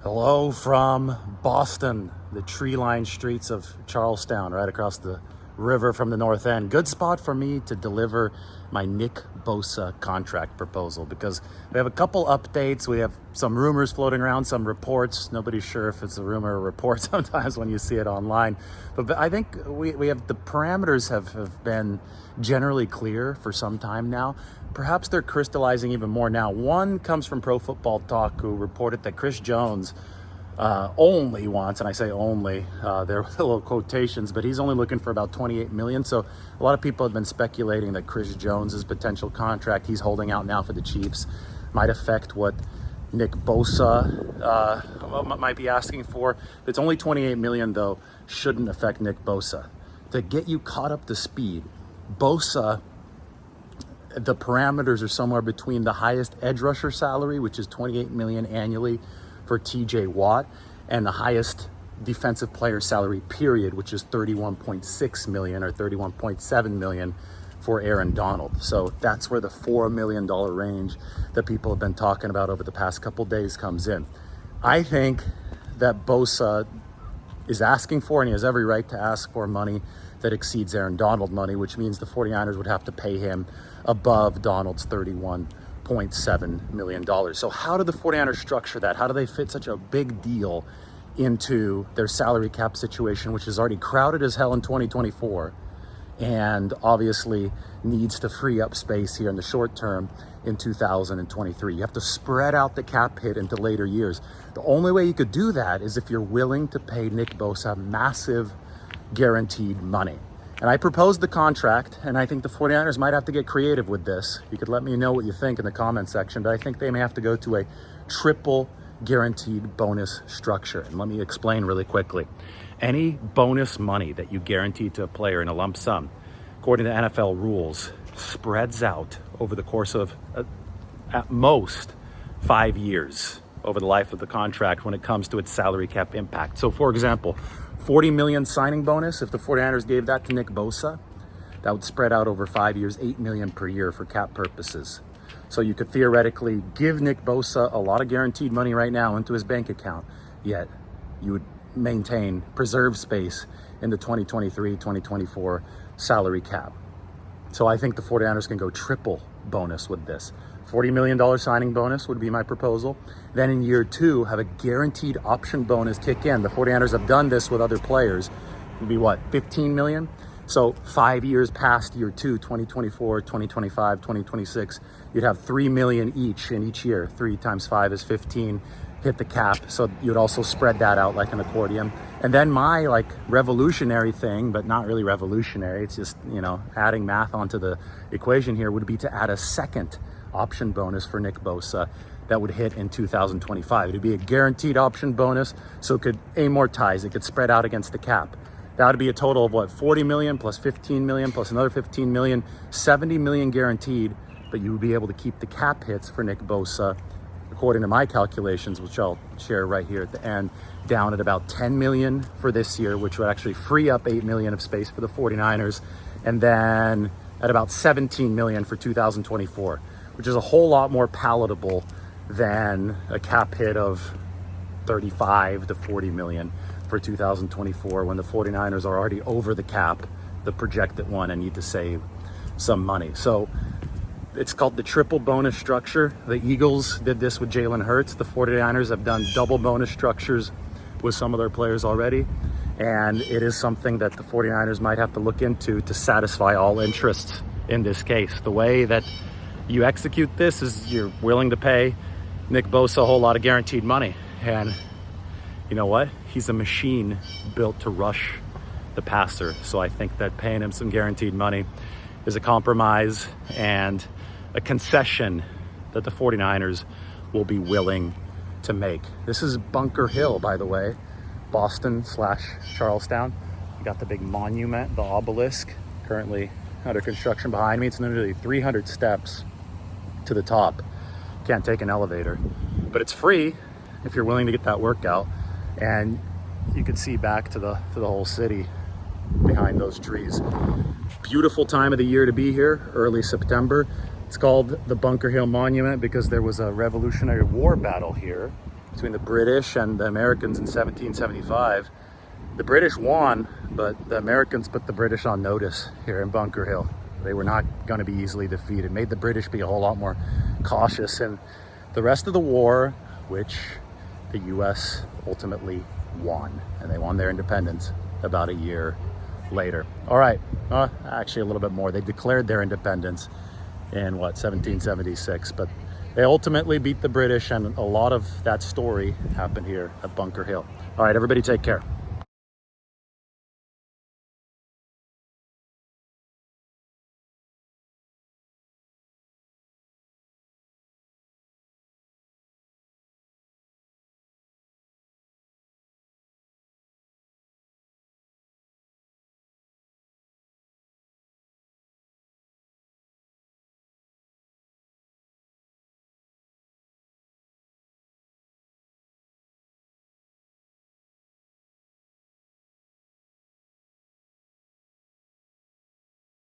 Hello from Boston, the tree-lined streets of Charlestown, right across the river from the north end. Good spot for me to deliver my Nick Bosa contract proposal because we have a couple updates. We have some rumors floating around, some reports. Nobody's sure if it's a rumor or a report sometimes when you see it online. But I think we have the parameters have been generally clear for some time now. Perhaps they're crystallizing even more now. One comes from Pro Football Talk, who reported that Chris Jones only wants, and I say only, there are little quotations, but he's only looking for about 28 million. So a lot of people have been speculating that Chris Jones's potential contract he's holding out now for the Chiefs might affect what Nick Bosa might be asking for. If it's only 28 million though, shouldn't affect Nick Bosa. To get you caught up to speed, Bosa, the parameters are somewhere between the highest edge rusher salary, which is 28 million annually for TJ Watt, and the highest defensive player salary period, which is 31.6 million or 31.7 million for Aaron Donald. So that's where the $4 million range that people have been talking about over the past couple days comes in. I think that Bosa is asking for, and he has every right to ask for, money that exceeds Aaron Donald money, which means the 49ers would have to pay him above Donald's $31.7 million. So how do the 49ers structure that? How do they fit such a big deal into their salary cap situation, which is already crowded as hell in 2024 and obviously needs to free up space here in the short term in 2023? You have to spread out the cap hit into later years. The only way you could do that is if you're willing to pay Nick Bosa massive guaranteed money. And I proposed the contract, and I think the 49ers might have to get creative with this. You could let me know what you think in the comment section, but I think they may have to go to a triple guaranteed bonus structure. And let me explain really quickly. Any bonus money that you guarantee to a player in a lump sum, according to NFL rules, spreads out over the course of at most 5 years over the life of the contract when it comes to its salary cap impact. So for example, 40 million signing bonus, if the 49ers gave that to Nick Bosa, that would spread out over 5 years, 8 million per year for cap purposes. So you could theoretically give Nick Bosa a lot of guaranteed money right now into his bank account, yet you would preserve space in the 2023-2024 salary cap. So I think the 49ers can go triple bonus with this. $40 million signing bonus would be my proposal. Then in year two, have a guaranteed option bonus kick in. The 49ers have done this with other players. It would be what, 15 million? So 5 years past year two, 2024, 2025, 2026, you'd have 3 million each in each year. 3 times 5 is 15, hit the cap. So you'd also spread that out like an accordion. And then my revolutionary thing, but not really revolutionary, it's just, adding math onto the equation here, would be to add a second option bonus for Nick Bosa that would hit in 2025. It would be a guaranteed option bonus, so it could amortize, it could spread out against the cap. That would be a total of what, 40 million plus 15 million plus another 15 million, 70 million guaranteed, but you would be able to keep the cap hits for Nick Bosa, according to my calculations, which I'll share right here at the end, down at about 10 million for this year, which would actually free up 8 million of space for the 49ers, and then at about 17 million for 2024, which is a whole lot more palatable than a cap hit of 35 to 40 million for 2024 when the 49ers are already over the cap, the projected one, and need to save some money. So it's called the triple bonus structure. The Eagles did this with Jalen Hurts. The 49ers have done double bonus structures with some of their players already. And it is something that the 49ers might have to look into to satisfy all interests in this case. The way that you execute this is you're willing to pay Nick Bosa a whole lot of guaranteed money. And you know what? He's a machine built to rush the passer. So I think that paying him some guaranteed money is a compromise and a concession that the 49ers will be willing to make. This is Bunker Hill, by the way, Boston/Charlestown. You got the big monument, the obelisk, currently under construction behind me. It's literally 300 steps to the top. Can't take an elevator, but it's free if you're willing to get that workout. And you can see back to the whole city behind those trees. Beautiful time of the year to be here, early September. It's called the Bunker Hill Monument because there was a Revolutionary War battle here between the British and the Americans in 1775. The British won, but the Americans put the British on notice here in Bunker Hill. They were not going to be easily defeated. Made the British be a whole lot more cautious. And the rest of the war, which the US ultimately won, and they won their independence about a year later. All right, actually a little bit more. They declared their independence in 1776, but they ultimately beat the British, and a lot of that story happened here at Bunker Hill. All right, everybody take care.